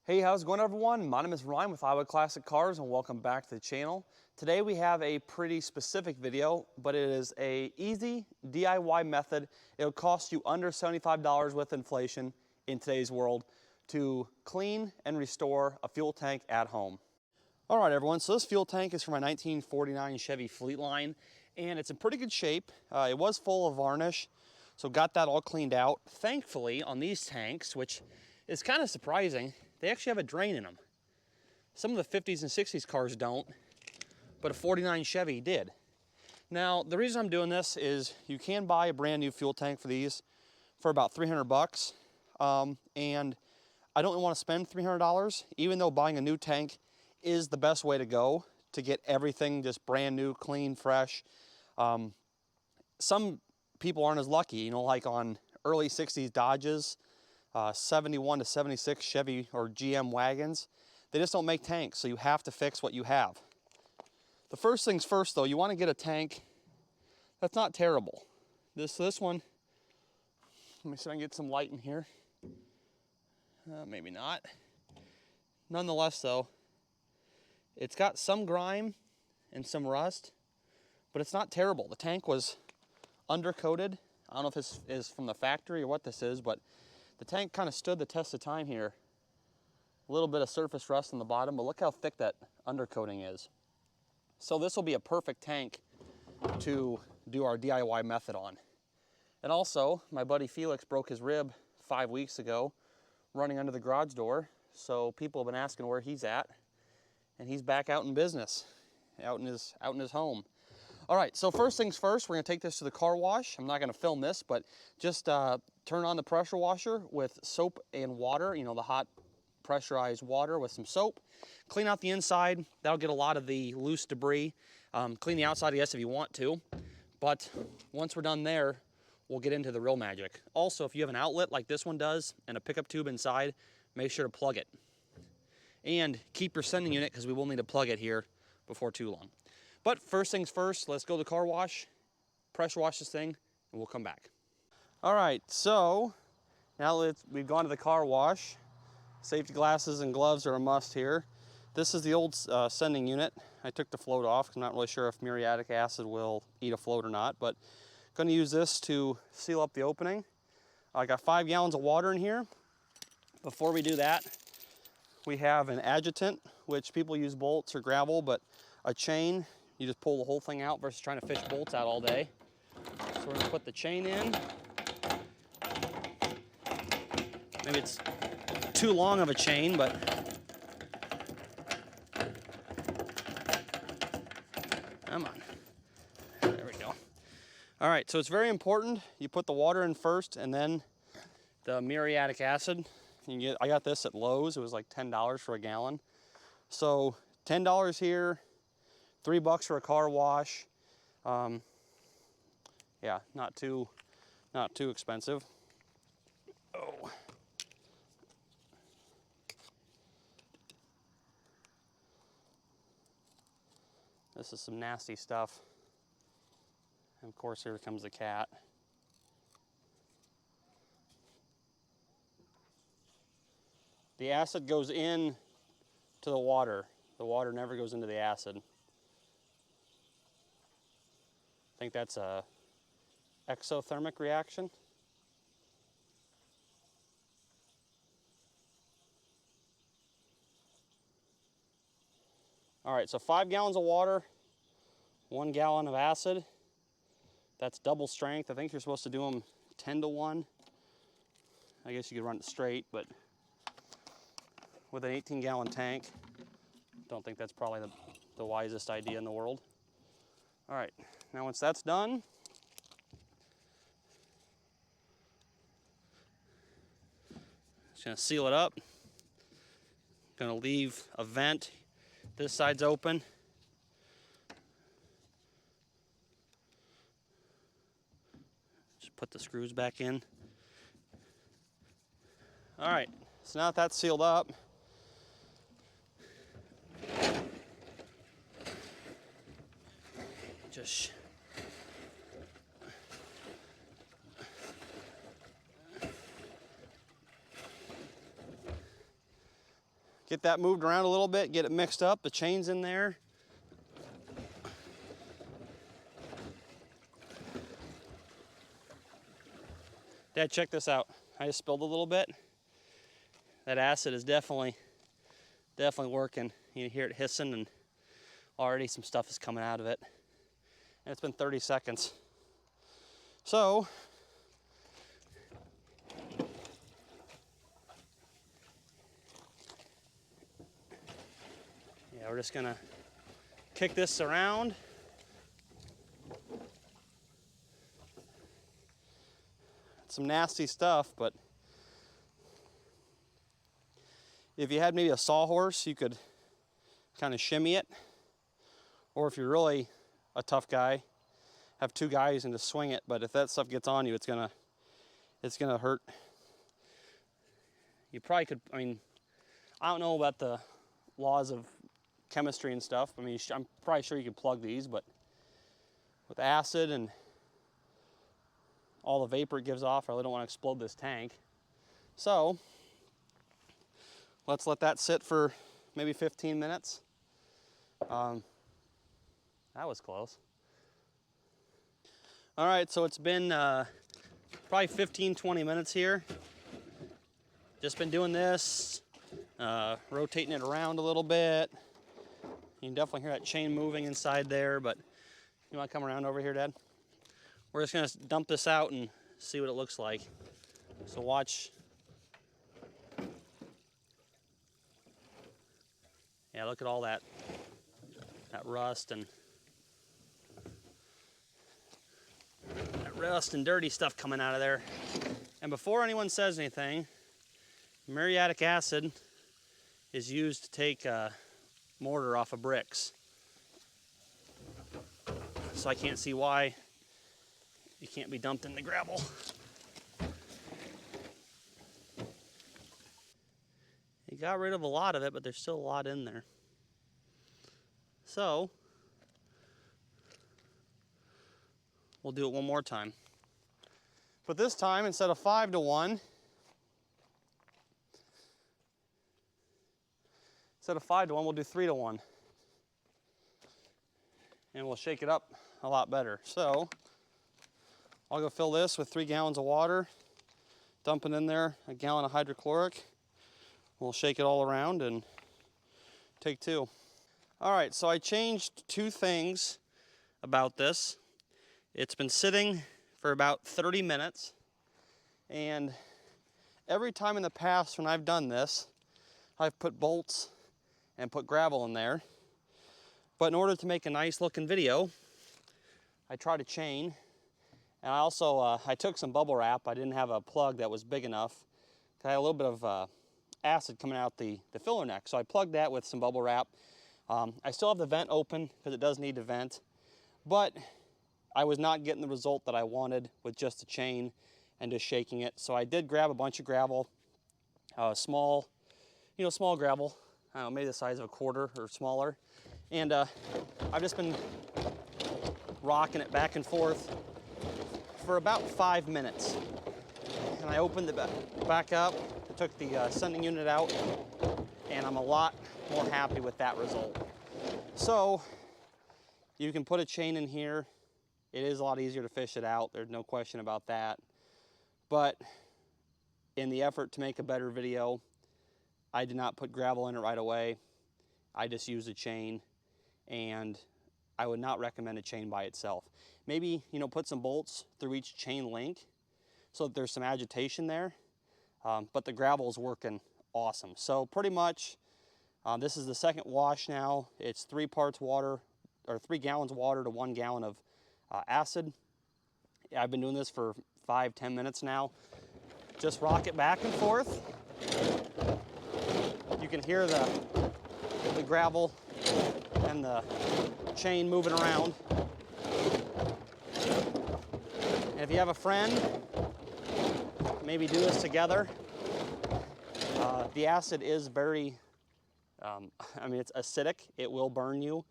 Hey, how's it going everyone? My name is Ryan with Iowa Classic Cars and welcome back to the channel. Today we have a pretty specific video, but it is a easy DIY method. It'll cost you under $75 with inflation in today's world to clean and restore a fuel tank at home. All right everyone, so this fuel tank is from my 1949 Chevy Fleetline and it's in pretty good shape. It was full of varnish, so got that all cleaned out. Thankfully on these tanks, which is kind of surprising, they actually have a drain in them. Some of the 50s and 60s cars don't, but a 49 Chevy did. Now, the reason I'm doing this is you can buy a brand new fuel tank for these for about 300 bucks. And I don't want to spend $300, even though buying a new tank is the best way to go to get everything just brand new, clean, fresh. Some people aren't as lucky, you know, like on early 60s Dodges, 71 to 76 Chevy or GM wagons, they just don't make tanks, so you have to fix what you have. The first things first though, you want to get a tank that's not terrible. This one, let me see if I can get some light in here. Maybe not. Nonetheless though, it's got some grime and some rust, but it's not terrible. The tank was undercoated. I don't know if this is from the factory or what this is, but the tank kind of stood the test of time here. A little bit of surface rust on the bottom, but look how thick that undercoating is. So this will be a perfect tank to do our DIY method on. And also, my buddy Felix broke his rib 5 weeks ago running under the garage door. So people have been asking where he's at, and he's back out in business, out in his home. All right, so first things first, we're gonna take this to the car wash. I'm not gonna film this, but just turn on the pressure washer with soap and water, you know, the hot pressurized water with some soap. Clean out the inside. That'll get a lot of the loose debris. Clean the outside, I guess, if you want to. But once we're done there, we'll get into the real magic. Also, if you have an outlet like this one does and a pickup tube inside, make sure to plug it. And keep your sending unit because we will need to plug it here before too long. But first things first, let's go to the car wash, pressure wash this thing, and we'll come back. All right, so now we've gone to the car wash. Safety glasses and gloves are a must here. This is the old sending unit. I took the float off because I'm not really sure if muriatic acid will eat a float or not, but I'm going to use this to seal up the opening. I got 5 gallons of water in here. Before we do that, we have an agitant, which people use bolts or gravel, but a chain, you just pull the whole thing out versus trying to fish bolts out all day. So we're gonna put the chain in. Maybe it's too long of a chain, but come on. There we go. All right, so it's very important you put the water in first and then the muriatic acid. I got this at Lowe's. It was like $10 for a gallon. So $10 here, $3 for a car wash. Yeah, not too expensive. Oh. This is some nasty stuff. And of course, here comes the cat. The acid goes in to the water. The water never goes into the acid. I think that's a exothermic reaction. All right, so 5 gallons of water, 1 gallon of acid. That's double strength. I think you're supposed to do them 10 to 1. I guess you could run it straight, but with an 18-gallon tank, don't think that's probably the wisest idea in the world. All right, now once that's done, just gonna seal it up. Gonna leave a vent. This side's open. Just put the screws back in. All right, so now that that's sealed up, just Get that moved around a little bit, get it mixed up, the chain's in there. Dad, check this out. I just spilled a little bit. That acid is definitely working. You hear it hissing, and already some stuff is coming out of it. And it's been 30 seconds. So, yeah, we're just gonna kick this around. Some nasty stuff, but if you had maybe a sawhorse, you could kind of shimmy it. Or if you're really a tough guy, have two guys and just swing it. But if that stuff gets on you, it's gonna hurt. You probably could, I mean, I don't know about the laws of chemistry and stuff. I mean, I'm probably sure you could plug these, but with acid and all the vapor it gives off, I really don't want to explode this tank. So let's let that sit for maybe 15 minutes. That was close. All right, so it's been probably 15-20 minutes here. Just been doing this, rotating it around a little bit. You can definitely hear that chain moving inside there, but you want to come around over here, Dad? We're just gonna dump this out and see what it looks like. So watch. Yeah, look at all that rust and dirty stuff coming out of there. And before anyone says anything, muriatic acid is used to take mortar off of bricks. So I can't see why it can't be dumped in the gravel. You got rid of a lot of it, but there's still a lot in there. So we'll do it one more time. But this time, instead of 5-to-1, we'll do 3-to-1. And we'll shake it up a lot better. So I'll go fill this with 3 gallons of water, dump it in there, a gallon of hydrochloric. We'll shake it all around and take 2. All right, so I changed 2 things about this. It's been sitting for about 30 minutes, and every time in the past when I've done this, I've put bolts and put gravel in there. But in order to make a nice looking video, I tried a chain, and I also I took some bubble wrap. I didn't have a plug that was big enough. I had a little bit of acid coming out the filler neck, so I plugged that with some bubble wrap. I still have the vent open because it does need to vent, but I was not getting the result that I wanted with just the chain and just shaking it. So I did grab a bunch of gravel, small gravel, I don't know, maybe the size of a quarter or smaller. And I've just been rocking it back and forth for about 5 minutes. And I opened it back up, I took the sending unit out, and I'm a lot more happy with that result. So you can put a chain in here. It is a lot easier to fish it out. There's no question about that. But in the effort to make a better video, I did not put gravel in it right away. I just used a chain, and I would not recommend a chain by itself. Maybe, put some bolts through each chain link so that there's some agitation there. But the gravel is working awesome. So pretty much, this is the second wash now. It's 3 parts water, or 3 gallons of water to 1 gallon of acid. I've been doing this for 5-10 minutes now. Just rock it back and forth. You can hear the gravel and the chain moving around. And if you have a friend, maybe do this together. The acid is very, it's acidic. It will burn you.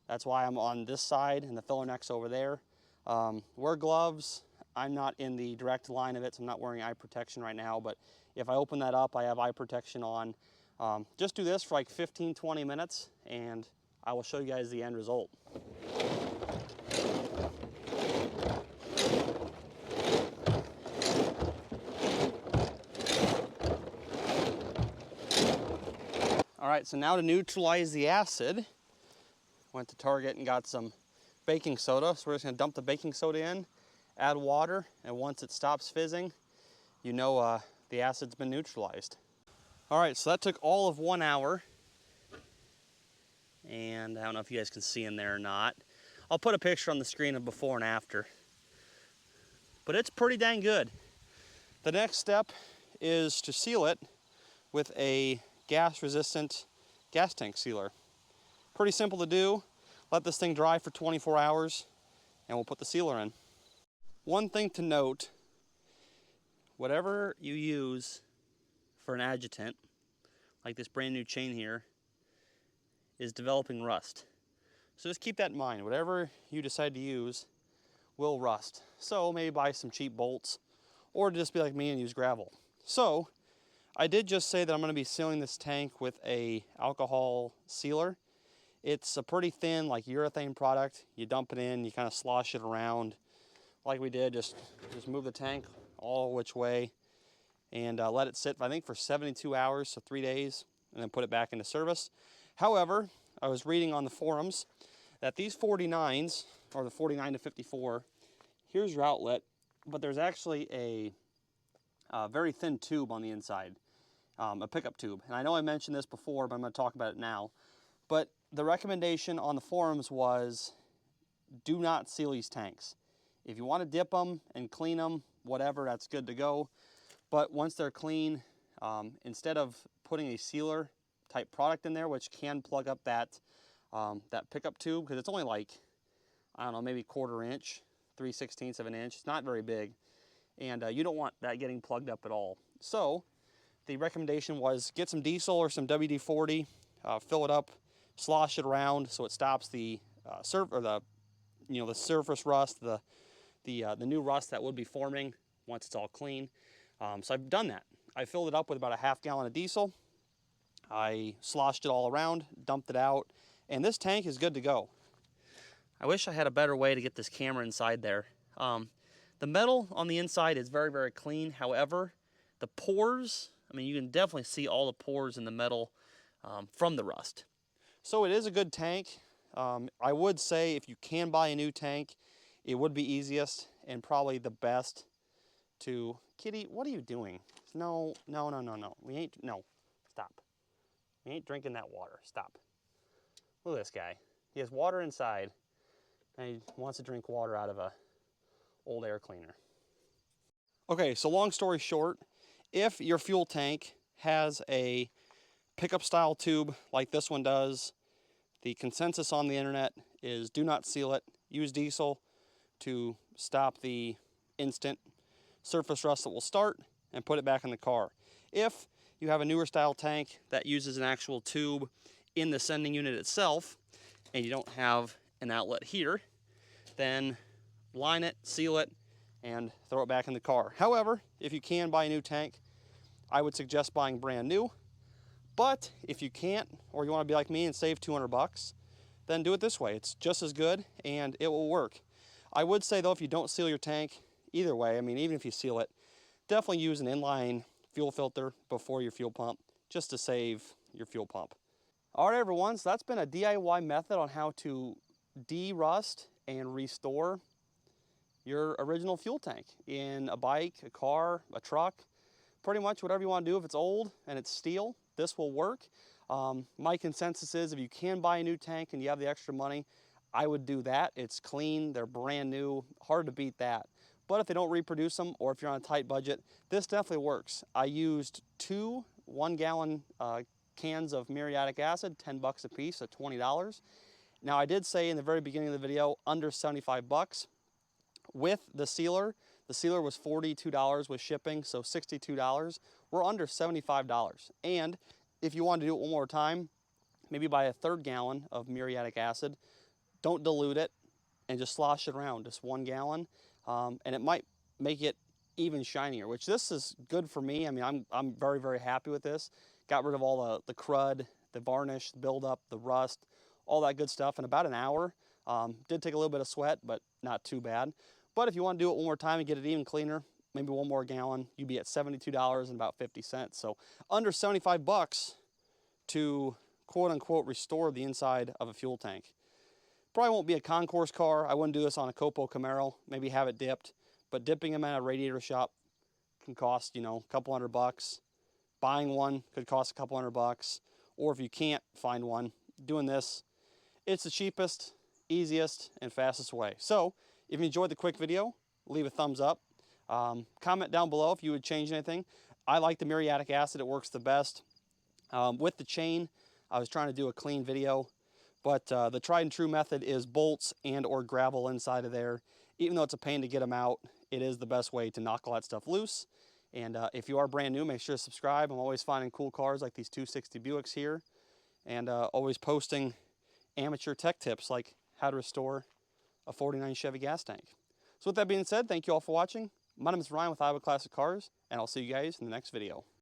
That's why I'm on this side and the filler neck's over there. Wear gloves. I'm not in the direct line of it, so I'm not wearing eye protection right now, but if I open that up, I have eye protection on. Just do this for like 15-20 minutes and I will show you guys the end result. All right, so now to neutralize the acid, went to Target and got some baking soda. So we're just gonna dump the baking soda in, add water, and once it stops fizzing, you know the acid's been neutralized. All right, so that took all of 1 hour. And I don't know if you guys can see in there or not. I'll put a picture on the screen of before and after. But it's pretty dang good. The next step is to seal it with a gas-resistant gas tank sealer. Pretty simple to do. Let this thing dry for 24 hours and we'll put the sealer in. One thing to note, whatever you use for an agitant, like this brand new chain here, is developing rust. So just keep that in mind. Whatever you decide to use will rust. So maybe buy some cheap bolts or just be like me and use gravel. So I did just say that I'm going to be sealing this tank with a alcohol sealer. It's a pretty thin, like urethane product. You dump it in, you kind of slosh it around like we did. Just move the tank all which way and let it sit, I think, for 72 hours, so 3 days, and then put it back into service. However, I was reading on the forums that these 49s, or the 49 to 54, here's your outlet, but there's actually a very thin tube on the inside, a pickup tube. And I know I mentioned this before, but I'm going to talk about it now. But the recommendation on the forums was do not seal these tanks. If you want to dip them and clean them, whatever, that's good to go. But once they're clean, instead of putting a sealer type product in there, which can plug up that that pickup tube, because it's only like, I don't know, maybe 1/4 inch, 3/16 of an inch. It's not very big, and you don't want that getting plugged up at all. So the recommendation was get some diesel or some WD-40, fill it up, slosh it around so it stops the the surface rust, the new rust that would be forming once it's all clean. So I've done that. I filled it up with about a ½ gallon of diesel. I sloshed it all around, dumped it out, and this tank is good to go. I wish I had a better way to get this camera inside there. The metal on the inside is very, very clean. However, the pores, I mean, you can definitely see all the pores in the metal from the rust. So it is a good tank. I would say if you can buy a new tank, it would be easiest and probably the best to... Kitty, what are you doing? No. We ain't... No. Stop. We ain't drinking that water. Stop. Look at this guy. He has water inside, and he wants to drink water out of a old air cleaner. Okay, so long story short, if your fuel tank has a pickup style tube like this one does, the consensus on the internet is do not seal it. Use diesel to stop the instant surface rust that will start and put it back in the car. If you have a newer style tank that uses an actual tube in the sending unit itself and you don't have an outlet here, then line it, seal it, and throw it back in the car. However, if you can buy a new tank, I would suggest buying brand new. But if you can't, or you want to be like me and save 200 bucks, then do it this way. It's just as good and it will work. I would say though, if you don't seal your tank, either way, I mean, even if you seal it, definitely use an inline fuel filter before your fuel pump, just to save your fuel pump. All right, everyone, so that's been a DIY method on how to de-rust and restore your original fuel tank in a bike, a car, a truck, pretty much whatever you want to do. If it's old and it's steel, this will work. My consensus is if you can buy a new tank and you have the extra money, I would do that. It's clean, they're brand new, hard to beat that. But if they don't reproduce them, or if you're on a tight budget, this definitely works. I used 2 1-gallon cans of muriatic acid, 10 bucks a piece, at $20. Now I did say in the very beginning of the video, under 75 bucks. With the sealer was $42 with shipping, so $62. We're under $75. And if you want to do it one more time, maybe buy a 3rd gallon of muriatic acid. Don't dilute it and just slosh it around, just 1 gallon. And it might make it even shinier, which this is good for me. I mean, I'm very, very happy with this got rid of all the crud, the varnish, the buildup, the rust, all that good stuff in about an hour. Did take a little bit of sweat, but not too bad. But if you want to do it one more time and get it even cleaner, maybe one more gallon, you'd be at $72 and about 50 cents. So under 75 bucks to quote unquote restore the inside of a fuel tank. Probably won't be a concourse car. I wouldn't do this on a Copo Camaro, maybe have it dipped, but dipping them at a radiator shop can cost, you know, a couple $100. Buying one could cost a couple $100, or if you can't find one, doing this, it's the cheapest, easiest, and fastest way. So if you enjoyed the quick video, leave a thumbs up. Comment down below if you would change anything. I like the muriatic acid, it works the best. With the chain, I was trying to do a clean video, but the tried and true method is bolts and or gravel inside of there. Even though it's a pain to get them out, it is the best way to knock all that stuff loose. And if you are brand new, make sure to subscribe. I'm always finding cool cars like these 260 Buicks here, and always posting amateur tech tips like how to restore a 49 Chevy gas tank. So with that being said, thank you all for watching. My name is Ryan with Iowa Classic Cars, and I'll see you guys in the next video.